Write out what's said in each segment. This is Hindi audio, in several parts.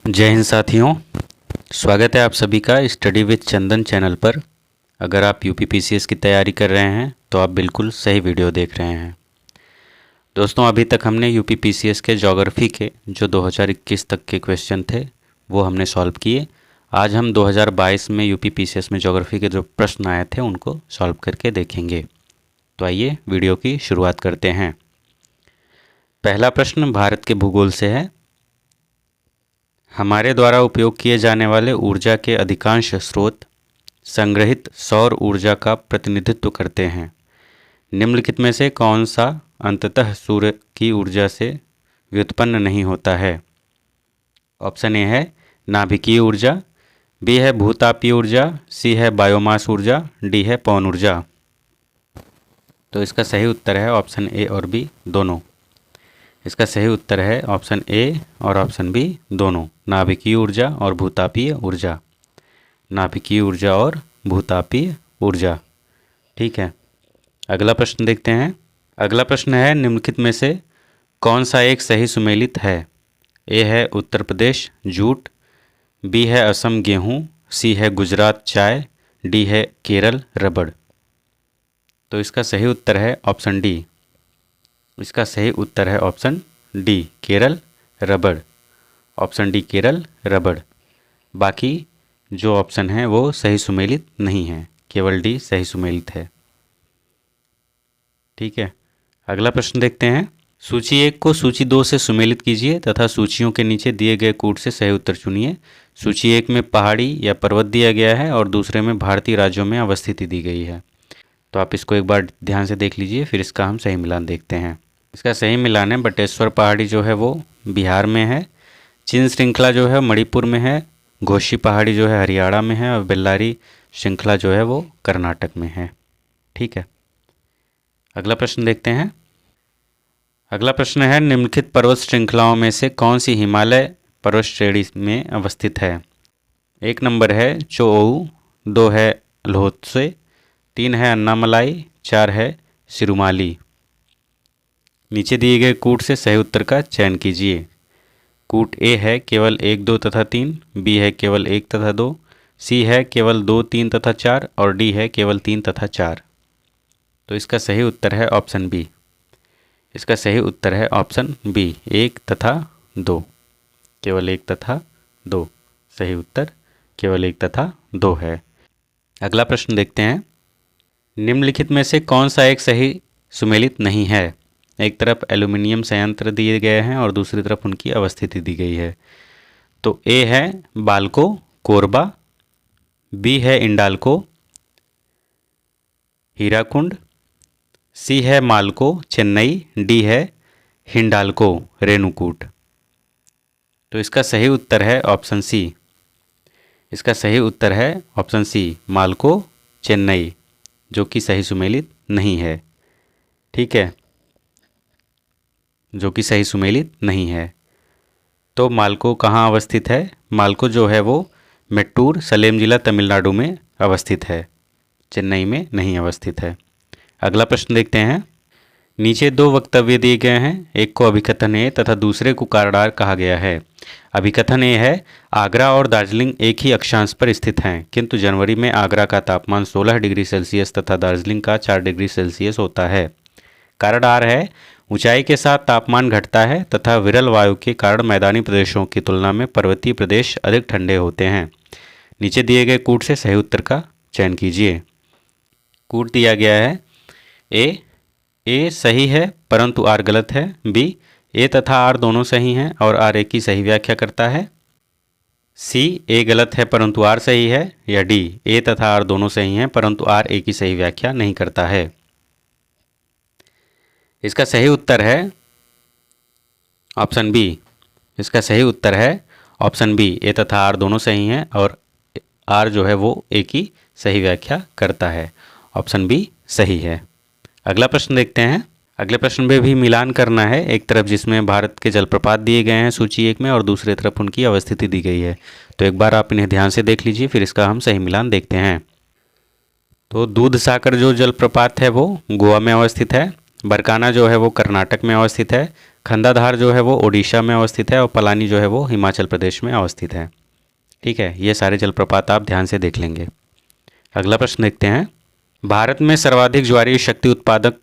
जय हिंद साथियों, स्वागत है आप सभी का स्टडी विद चंदन चैनल पर। अगर आप यूपीपीसीएस की तैयारी कर रहे हैं तो आप बिल्कुल सही वीडियो देख रहे हैं। दोस्तों, अभी तक हमने यूपीपीसीएस के ज्योग्राफी के जो 2021 तक के क्वेश्चन थे वो हमने सॉल्व किए। आज हम 2022 में यूपीपीसीएस में ज्योग्राफी के जो प्रश्न आए थे उनको सॉल्व करके देखेंगे। तो आइए वीडियो की शुरुआत करते हैं। पहला प्रश्न भारत के भूगोल से है। हमारे द्वारा उपयोग किए जाने वाले ऊर्जा के अधिकांश स्रोत संग्रहित सौर ऊर्जा का प्रतिनिधित्व करते हैं। निम्नलिखित में से कौन सा अंततः सूर्य की ऊर्जा से व्युत्पन्न नहीं होता है? ऑप्शन ए है नाभिकीय ऊर्जा, बी है भूतापीय ऊर्जा, सी है बायोमास ऊर्जा, डी है पवन ऊर्जा। तो इसका सही उत्तर है ऑप्शन ए और बी दोनों। इसका सही उत्तर है ऑप्शन ए और ऑप्शन बी दोनों, नाभिकीय ऊर्जा और भूतापीय ऊर्जा। नाभिकीय ऊर्जा और भूतापीय ऊर्जा। ठीक है, अगला प्रश्न देखते हैं। अगला प्रश्न है, निम्नलिखित में से कौन सा एक सही सुमेलित है? ए है उत्तर प्रदेश जूट, बी है असम गेहूँ, सी है गुजरात चाय, डी है केरल रबड़। तो इसका सही उत्तर है ऑप्शन डी। इसका सही उत्तर है ऑप्शन डी, केरल रबड़। ऑप्शन डी केरल रबड़। बाकी जो ऑप्शन है वो सही सुमेलित नहीं है, केवल डी सही सुमेलित है। ठीक है, अगला प्रश्न देखते हैं। सूची 1 को सूची 2 से सुमेलित कीजिए तथा सूचियों के नीचे दिए गए कूट से सही उत्तर चुनिए। सूची 1 में पहाड़ी या पर्वत दिया गया है और दूसरे में भारतीय राज्यों में अवस्थिति दी गई है। तो आप इसको एक बार ध्यान से देख लीजिए, फिर इसका हम सही मिलान देखते हैं। इसका सही मिलान है बटेश्वर पहाड़ी जो है वो बिहार में है, चिन श्रृंखला जो है मणिपुर में है, घोशी पहाड़ी जो है हरियाणा में है और बेल्लारी श्रृंखला जो है वो कर्नाटक में है। ठीक है, अगला प्रश्न देखते हैं। अगला प्रश्न है, निम्नलिखित पर्वत श्रृंखलाओं में से कौन सी हिमालय पर्वत श्रेणी में अवस्थित है? 1 नंबर है चोऊ, 2 है लोत्से, 3 है अन्नामलाई, 4 है सिरुमाली। नीचे दिए गए कूट से सही उत्तर का चयन कीजिए। कूट ए है केवल 1, 2 तथा 3, बी है केवल 1 तथा 2, सी है केवल 2, 3 तथा 4 और डी है केवल 3 तथा 4। तो इसका सही उत्तर है ऑप्शन बी। इसका सही उत्तर है ऑप्शन बी, 1 तथा 2। केवल 1 तथा 2 सही उत्तर, केवल 1 तथा 2 है। अगला प्रश्न देखते हैं। निम्नलिखित में से कौन सा एक सही सुमेलित नहीं है? एक तरफ एल्यूमिनियम संयंत्र दिए गए हैं और दूसरी तरफ उनकी अवस्थिति दी गई है। तो ए है बाल्को कोरबा, बी है इंडाल्को हीराकुंड, सी है माल्को चेन्नई, डी है हिंडाल्को रेणुकूट। तो इसका सही उत्तर है ऑप्शन सी। इसका सही उत्तर है ऑप्शन सी, माल्को चेन्नई, जो कि सही सुमेलित नहीं है। ठीक है, जो कि सही सुमेलित नहीं है। तो माल्को कहाँ अवस्थित है? माल्को जो है वो मेट्टूर सलेम जिला तमिलनाडु में अवस्थित है, चेन्नई में नहीं अवस्थित है। अगला प्रश्न देखते हैं। नीचे 2 वक्तव्य दिए गए हैं, एक को अभिकथन ए तथा दूसरे को कारण आर कहा गया है। अभिकथन ए है, आगरा और दार्जिलिंग एक ही अक्षांश पर स्थित हैं, किंतु जनवरी में आगरा का तापमान 16 डिग्री सेल्सियस तथा दार्जिलिंग का 4 डिग्री सेल्सियस होता है। कारण आर है, ऊंचाई के साथ तापमान घटता है तथा विरल वायु के कारण मैदानी प्रदेशों की तुलना में पर्वतीय प्रदेश अधिक ठंडे होते हैं। नीचे दिए गए कूट से सही उत्तर का चयन कीजिए। कूट दिया गया है ए सही है परंतु आर गलत है, बी ए तथा आर दोनों सही हैं और आर ए की सही व्याख्या करता है, सी ए गलत है परंतु आर सही है, या डी ए तथा आर दोनों सही हैं परंतु आर ए की सही व्याख्या नहीं करता है। इसका सही उत्तर है ऑप्शन बी। इसका सही उत्तर है ऑप्शन बी, ए तथा आर दोनों सही हैं और आर जो है वो ए की सही व्याख्या करता है। ऑप्शन बी सही है। अगला प्रश्न देखते हैं। अगले प्रश्न में भी मिलान करना है, एक तरफ जिसमें भारत के जलप्रपात दिए गए हैं सूची 1 में और दूसरी तरफ उनकी अवस्थिति दी गई है। तो एक बार आप इन्हें ध्यान से देख लीजिए, फिर इसका हम सही मिलान देखते हैं। तो दूध सागर जो जलप्रपात है वो गोवा में अवस्थित है, बरकाना जो है वो कर्नाटक में अवस्थित है, खंडाधार जो है वो ओडिशा में अवस्थित है और पलानी जो है वो हिमाचल प्रदेश में अवस्थित है। ठीक है, ये सारे जलप्रपात आप ध्यान से देख लेंगे। अगला प्रश्न देखते हैं, भारत में सर्वाधिक ज्वारीय शक्ति उत्पादक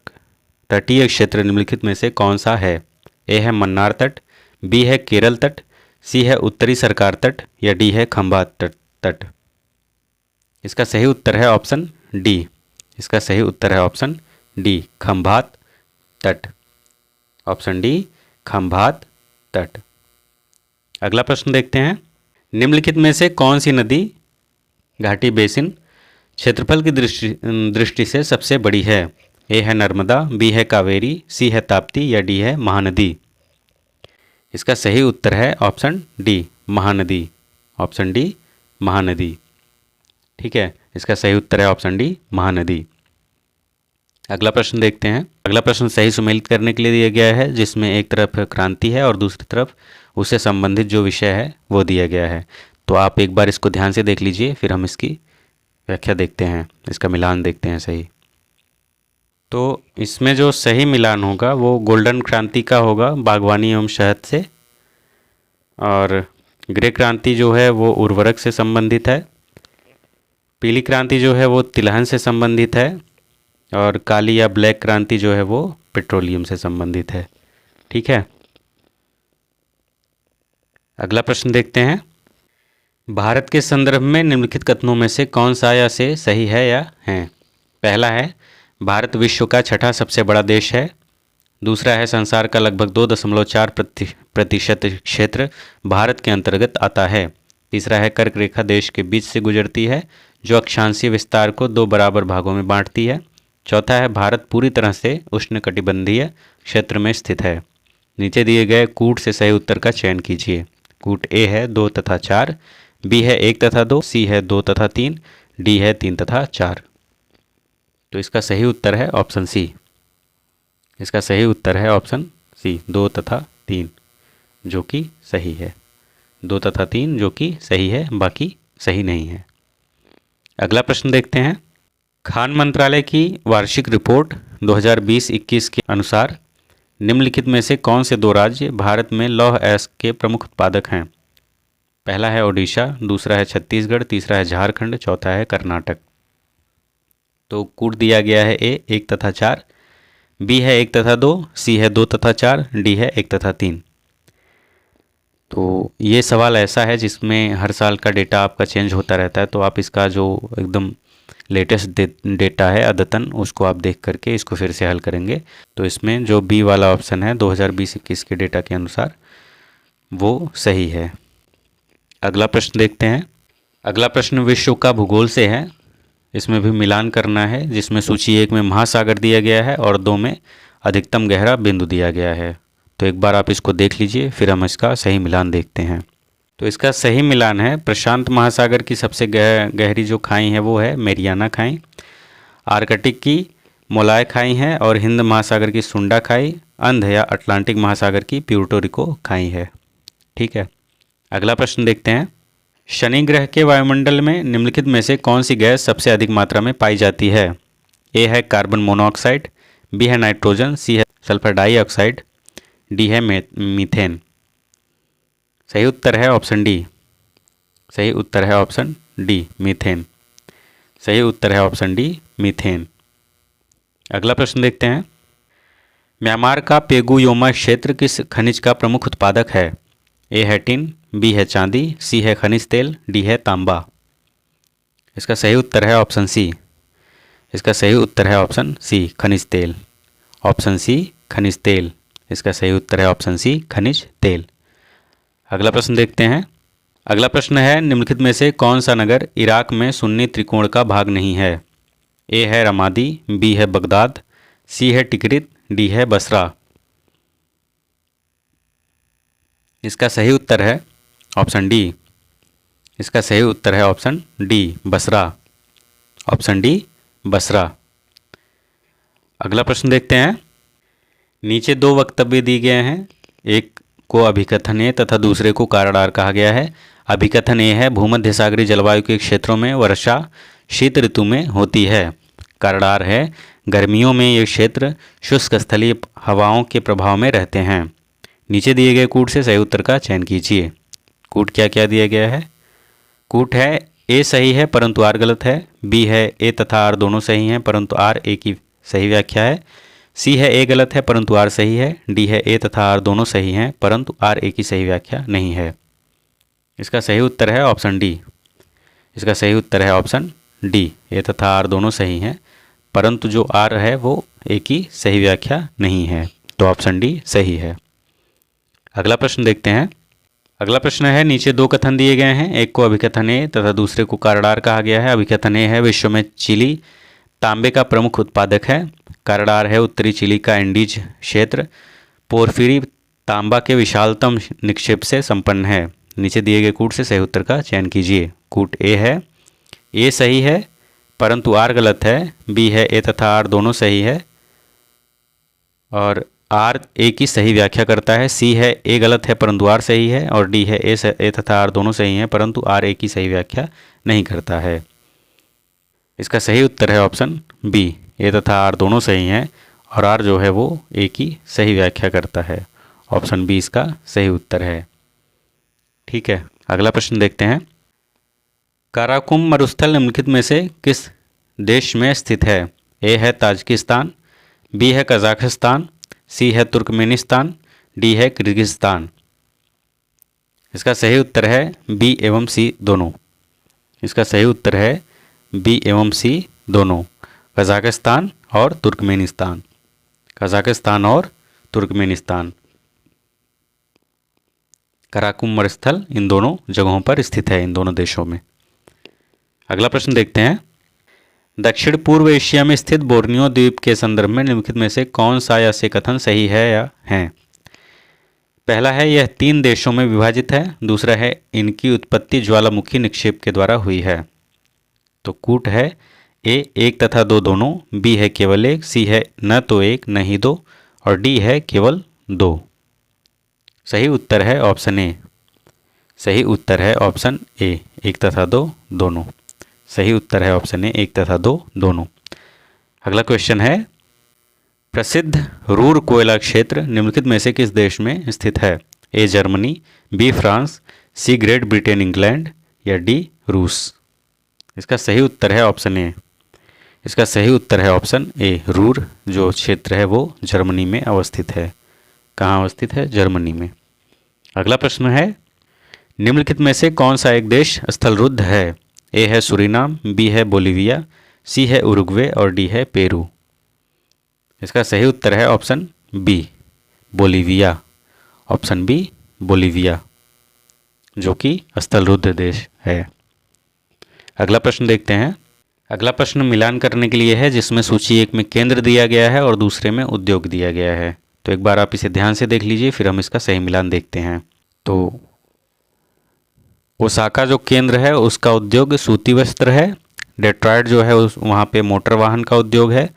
तटीय क्षेत्र निम्नलिखित में से कौन सा है? ए है मन्नार तट, बी है केरल तट, सी है उत्तरी सरकार तट या डी है खंभात तट। इसका सही उत्तर है ऑप्शन डी। इसका सही उत्तर है ऑप्शन डी, खंभात तट। ऑप्शन डी, खंभात तट। अगला प्रश्न देखते हैं, निम्नलिखित में से कौन सी नदी घाटी बेसिन क्षेत्रफल की दृष्टि से सबसे बड़ी है? ए है नर्मदा, बी है कावेरी, सी है ताप्ती या डी है महानदी। इसका सही उत्तर है option D, Mahanadi. Option D, Mahanadi. ठीक है, इसका सही उत्तर है ऑप्शन डी, महानदी। अगला प्रश्न देखते हैं। अगला प्रश्न सही सुमेलित करने के लिए दिया गया है, जिसमें एक तरफ क्रांति है और दूसरी तरफ उससे संबंधित जो विषय है वो दिया गया है। तो आप एक बार इसको ध्यान से देख लीजिए, फिर हम इसकी व्याख्या देखते हैं, इसका मिलान देखते हैं सही। तो इसमें जो सही मिलान होगा वो गोल्डन क्रांति का होगा, बागवानी एवं शहद से, और ग्रे क्रांति जो है वो उर्वरक से संबंधित है, पीली क्रांति जो है वो तिलहन से संबंधित है, और काली या ब्लैक क्रांति जो है वो पेट्रोलियम से संबंधित है। ठीक है, अगला प्रश्न देखते हैं, भारत के संदर्भ में निम्नलिखित कथनों में से कौन सा या से सही है या है? पहला है, भारत विश्व का छठा सबसे बड़ा देश है। दूसरा है, संसार का लगभग 2.4% क्षेत्र भारत के अंतर्गत आता है। तीसरा है, कर्क रेखा देश के बीच से गुजरती है जो अक्षांशीय विस्तार को 2 बराबर भागों में बांटती है। चौथा है, भारत पूरी तरह से उष्णकटिबंधीय क्षेत्र में स्थित है। नीचे दिए गए कूट से सही उत्तर का चयन कीजिए। कूट ए है 2 तथा 4, बी है 1 तथा 2, सी है 2 तथा 3, डी है 3 तथा 4। तो इसका सही उत्तर है ऑप्शन सी। इसका सही उत्तर है ऑप्शन सी, 2 तथा 3, जो कि सही है। 2 तथा 3 जो कि सही है, बाकी सही नहीं है। अगला प्रश्न देखते हैं, खान मंत्रालय की वार्षिक रिपोर्ट 2020-21 के अनुसार निम्नलिखित में से कौन से 2 राज्य भारत में लौह अयस्क के प्रमुख उत्पादक हैं? पहला है ओडिशा, दूसरा है छत्तीसगढ़, तीसरा है झारखंड, चौथा है कर्नाटक। तो कूट दिया गया है ए 1 तथा 4, बी है 1 तथा 2, सी है 2 तथा 4, डी है 1 तथा 3। तो ये सवाल ऐसा है जिसमें हर साल का डेटा आपका चेंज होता रहता है, तो आप इसका जो एकदम लेटेस्ट डेटा है अद्यतन, उसको आप देख करके इसको फिर से हल करेंगे। तो इसमें जो बी वाला ऑप्शन है 2020-21 के डेटा के अनुसार वो सही है। अगला प्रश्न देखते हैं। अगला प्रश्न विश्व का भूगोल से है, इसमें भी मिलान करना है, जिसमें सूची 1 में महासागर दिया गया है और 2 में अधिकतम गहरा बिंदु दिया गया है। तो एक बार आप इसको देख लीजिए, फिर हम इसका सही मिलान देखते हैं। तो इसका सही मिलान है, प्रशांत महासागर की सबसे गहरी जो खाई है वो है मेरियाना खाई, आर्कटिक की मोलाय खाई है, और हिंद महासागर की सुंडा खाई, अंध या अटलांटिक महासागर की प्यूर्टो रिको खाई है। ठीक है, अगला प्रश्न देखते हैं। शनि ग्रह के वायुमंडल में निम्नलिखित में से कौन सी गैस सबसे अधिक मात्रा में पाई जाती है? ए है कार्बन मोनोऑक्साइड, बी है नाइट्रोजन, सी है सल्फर डाइऑक्साइड, डी है मीथेन। सही उत्तर है ऑप्शन डी। सही उत्तर है ऑप्शन डी, मीथेन। सही उत्तर है ऑप्शन डी, मीथेन। अगला प्रश्न देखते हैं। म्यांमार का पेगुयोमा क्षेत्र किस खनिज का प्रमुख उत्पादक है? ए है टिन, बी है चांदी, सी है खनिज तेल, डी है तांबा। इसका सही उत्तर है ऑप्शन सी। इसका सही उत्तर है ऑप्शन सी, खनिज तेल। ऑप्शन सी, खनिज तेल। इसका सही उत्तर है ऑप्शन सी, खनिज तेल। अगला प्रश्न देखते हैं। अगला प्रश्न है, निम्नलिखित में से कौन सा नगर इराक में सुन्नी त्रिकोण का भाग नहीं है? ए है रमादी, बी है बगदाद, सी है टिकरित, डी है बसरा। इसका सही उत्तर है ऑप्शन डी। इसका सही उत्तर है option D, Basra. Option D, Basra. अगला प्रश्न देखते हैं। नीचे 2 वक्तव्य दिए गए हैं, एक को अभिकथन ए तथा दूसरे को कारण आर कहा गया है। अभिकथन ए है, भूमध्य सागरीय जलवायु के क्षेत्रों में वर्षा शीत ऋतु में होती है। कारण आर है, गर्मियों में ये क्षेत्र शुष्क स्थलीय हवाओं के प्रभाव में रहते हैं। नीचे दिए गए कूट से सही उत्तर का चयन कीजिए। कूट क्या क्या दिया गया है? कूट है ए सही है परंतु आर गलत है, बी है ए तथा आर दोनों सही हैं परंतु आर ए की सही व्याख्या है, सी है ए गलत है परंतु आर सही है, डी है ए तथा आर दोनों सही हैं परंतु आर ए की सही व्याख्या नहीं है। इसका सही उत्तर है ऑप्शन डी। इसका सही उत्तर है ऑप्शन डी, ए तथा आर दोनों सही हैं परंतु जो आर है वो ए की सही व्याख्या नहीं है, तो ऑप्शन डी सही है। अगला प्रश्न देखते हैं। अगला प्रश्न है, नीचे दो कथन दिए गए हैं, एक को अभिकथन ए तथा दूसरे को कारडार कहा गया है। अभिकथन ए है, विश्व में चिली तांबे का प्रमुख उत्पादक है। कारडार है, उत्तरी चिली का एंडीज क्षेत्र पोर्फिरी तांबा के विशालतम निक्षेप से संपन्न है। नीचे दिए गए कूट से सही उत्तर का चयन कीजिए। कूट ए है, ए सही है परंतु आर गलत है, बी है ए तथा आर दोनों सही है और आर ए की सही व्याख्या करता है, सी है ए गलत है परंतु आर सही है और डी है ए तथा आर दोनों सही हैं परंतु आर ए की सही व्याख्या नहीं करता है। इसका सही उत्तर है ऑप्शन बी, ए तथा आर दोनों सही हैं और आर जो है वो ए की सही व्याख्या करता है। ऑप्शन बी इसका सही उत्तर है। ठीक है, अगला प्रश्न देखते हैं। काराकुम मरुस्थल निम्नलिखित में से किस देश में स्थित है? ए है ताजिकिस्तान, बी है कजाकिस्तान, सी है तुर्कमेनिस्तान, डी है किर्गिस्तान। इसका सही उत्तर है बी एवं सी दोनों। इसका सही उत्तर है बी एवं सी दोनों, कजाकिस्तान और तुर्कमेनिस्तान। कजाकिस्तान और तुर्कमेनिस्तान, काराकुम मरुस्थल इन दोनों जगहों पर स्थित है, इन दोनों देशों में। अगला प्रश्न देखते हैं। दक्षिण पूर्व एशिया में स्थित बोर्नियो द्वीप के संदर्भ में निम्नलिखित में से कौन सा या से कथन सही है या है? पहला है, यह 3 देशों में विभाजित है। दूसरा है, इनकी उत्पत्ति ज्वालामुखी निक्षेप के द्वारा हुई है। तो कूट है ए 1 तथा 2 दोनों, बी है केवल 1, सी है न तो 1 न ही 2 और डी है केवल 2। सही उत्तर है ऑप्शन ए। सही उत्तर है ऑप्शन ए, 1 तथा 2 दोनों। सही उत्तर है ऑप्शन ए, 1 तथा 2 दोनों। अगला क्वेश्चन है, प्रसिद्ध रूर कोयला क्षेत्र निम्नलिखित में से किस देश में स्थित है? A Germany, B France, C great Britain England या डी रूस। इसका सही उत्तर है ऑप्शन ए। इसका सही उत्तर है ऑप्शन ए, रूर जो क्षेत्र है वो जर्मनी में अवस्थित है। कहाँ अवस्थित है? जर्मनी में। अगला प्रश्न है, निम्नलिखित में से कौन सा एक देश स्थलरुद्ध है? ए है सूरीनाम, बी है बोलीविया, सी है उरुग्वे और डी है पेरू। इसका सही उत्तर है option B, Bolivia. Option B, Bolivia, जो कि स्थलरुद्ध देश है। अगला प्रश्न देखते हैं। अगला प्रश्न मिलान करने के लिए है, जिसमें सूची 1 में केंद्र दिया गया है और दूसरे में उद्योग दिया गया है। तो एक बार आप इसे ध्यान से देख लीजिए, फिर हम इसका सही मिलान देखते हैं। तो ओसाका जो केंद्र है उसका उद्योग सूती वस्त्र है। डेट्रॉयट जो है उस वहाँ पे मोटर वाहन का उद्योग है।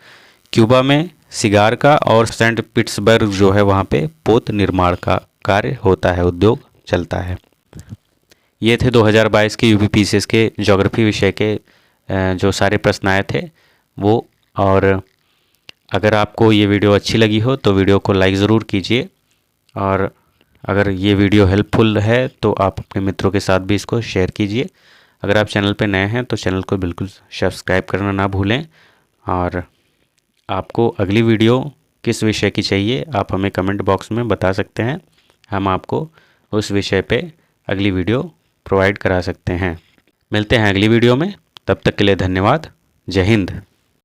क्यूबा में सिगार का और सेंट पीटर्सबर्ग जो है वहाँ पे पोत निर्माण का कार्य होता है, उद्योग चलता है। ये थे 2022 के यूपीपीसीएस के ज्योग्राफी विषय के जो सारे प्रश्न आए थे वो। और अगर आपको ये वीडियो अच्छी लगी हो तो वीडियो को लाइक ज़रूर कीजिए, और अगर ये वीडियो हेल्पफुल है तो आप अपने मित्रों के साथ भी इसको शेयर कीजिए। अगर आप चैनल पे नए हैं तो चैनल को बिल्कुल सब्सक्राइब करना ना भूलें। और आपको अगली वीडियो किस विषय की चाहिए आप हमें कमेंट बॉक्स में बता सकते हैं, हम आपको उस विषय पे अगली वीडियो प्रोवाइड करा सकते हैं। मिलते हैं अगली वीडियो में, तब तक के लिए धन्यवाद। जय हिंद।